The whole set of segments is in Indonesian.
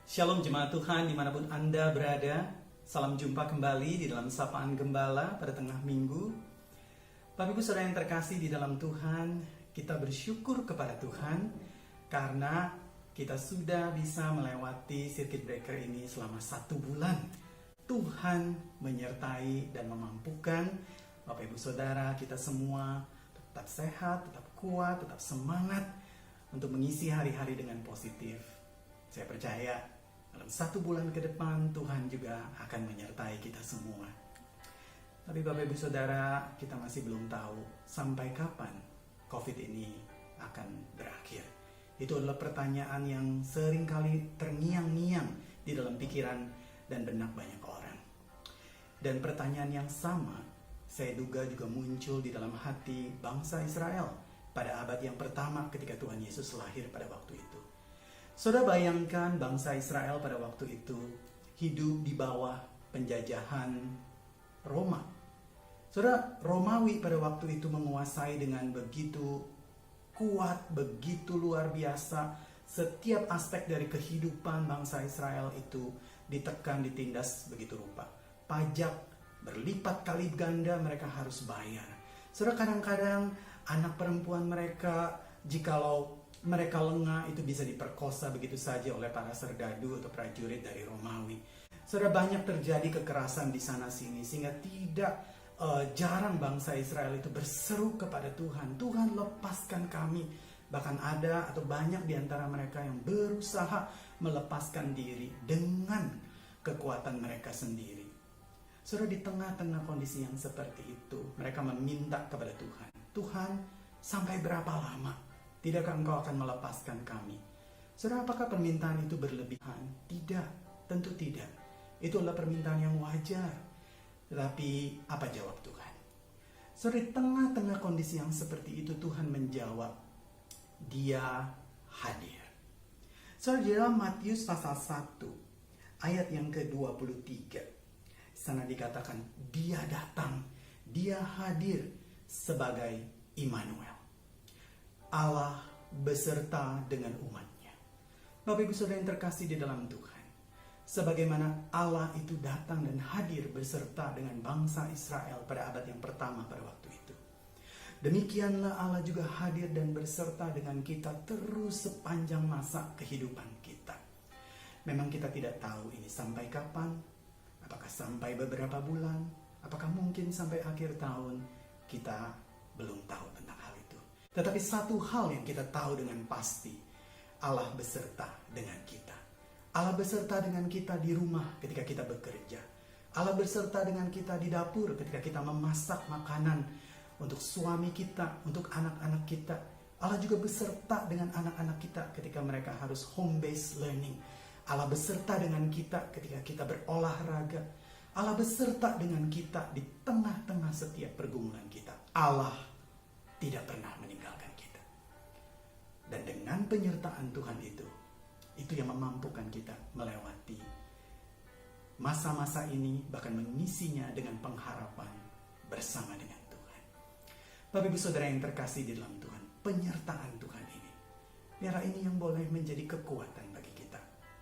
Shalom jemaat Tuhan dimanapun Anda berada. Salam jumpa kembali di dalam Sapaan Gembala pada tengah minggu. Bapak Ibu Saudara yang terkasih di dalam Tuhan, kita bersyukur kepada Tuhan karena kita sudah bisa melewati circuit breaker ini selama 1 bulan. Tuhan menyertai dan memampukan Bapak Ibu Saudara kita semua tetap sehat, tetap kuat, tetap semangat untuk mengisi hari-hari dengan positif. Saya percaya dalam 1 bulan ke depan Tuhan juga akan menyertai kita semua. Tapi Bapak Ibu Saudara, kita masih belum tahu sampai kapan COVID ini akan berakhir. Itu adalah pertanyaan yang seringkali terngiang-ngiang di dalam pikiran dan benak banyak orang. Dan pertanyaan yang sama saya duga juga muncul di dalam hati bangsa Israel pada abad yang pertama ketika Tuhan Yesus lahir pada waktu itu. Saudara bayangkan bangsa Israel pada waktu itu hidup di bawah penjajahan Roma. Saudara, Romawi pada waktu itu menguasai dengan begitu kuat, begitu luar biasa. Setiap aspek dari kehidupan bangsa Israel itu ditekan, ditindas begitu rupa. Pajak berlipat kali ganda mereka harus bayar. Saudara, kadang-kadang anak perempuan mereka, jikalau mereka lengah, itu bisa diperkosa begitu saja oleh para serdadu atau prajurit dari Romawi. Saudara, banyak terjadi kekerasan di sana sini sehingga tidak jarang bangsa Israel itu berseru kepada Tuhan, Tuhan lepaskan kami. Bahkan ada atau banyak di antara mereka yang berusaha melepaskan diri dengan kekuatan mereka sendiri. Saudara, di tengah-tengah kondisi yang seperti itu, mereka meminta kepada Tuhan, Tuhan, sampai berapa lama? Tidakkah Engkau akan melepaskan kami? Saudara, apakah permintaan itu berlebihan? Tidak, tentu tidak. Itu adalah permintaan yang wajar. Tetapi apa jawab Tuhan? Saudara, di tengah-tengah kondisi yang seperti itu Tuhan menjawab, Dia hadir. Saudara, di dalam Matius pasal 1 ayat yang ke-23, sana dikatakan Dia datang, Dia hadir sebagai Immanuel, Allah beserta dengan umatnya. Bapak Ibu Saudara yang terkasih di dalam Tuhan, sebagaimana Allah itu datang dan hadir beserta dengan bangsa Israel pada abad yang pertama pada waktu itu, demikianlah Allah juga hadir dan berserta dengan kita terus sepanjang masa kehidupan kita. Memang kita tidak tahu ini sampai kapan, apakah sampai beberapa bulan, apakah mungkin sampai akhir tahun, kita belum tahu tentang hal itu. Tetapi satu hal yang kita tahu dengan pasti, Allah beserta dengan kita. Allah beserta dengan kita di rumah ketika kita bekerja. Allah beserta dengan kita di dapur ketika kita memasak makanan untuk suami kita, untuk anak-anak kita. Allah juga beserta dengan anak-anak kita ketika mereka harus home based learning. Allah beserta dengan kita ketika kita berolahraga. Allah beserta dengan kita di tengah-tengah setiap pergumulan kita. Allah tidak pernah meninggalkan kita. Dan dengan penyertaan Tuhan itu yang memampukan kita melewati masa-masa ini, bahkan mengisinya dengan pengharapan bersama dengan Tuhan. Bapak Ibu Saudara yang terkasih di dalam Tuhan, penyertaan Tuhan ini, biarlah ini yang boleh menjadi kekuatan bagi kita,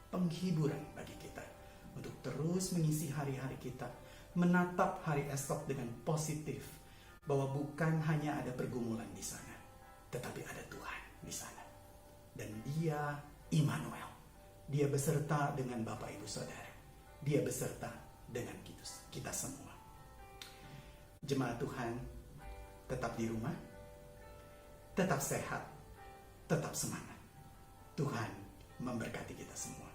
penghiburan bagi kita, untuk terus mengisi hari-hari kita, menatap hari esok dengan positif, bahwa bukan hanya ada pergumulan di sana, tetapi ada Tuhan di sana. Dan Dia Immanuel. Dia beserta dengan Bapak Ibu Saudara. Dia beserta dengan kita semua. Jemaat Tuhan, tetap di rumah, tetap sehat, tetap semangat. Tuhan memberkati kita semua.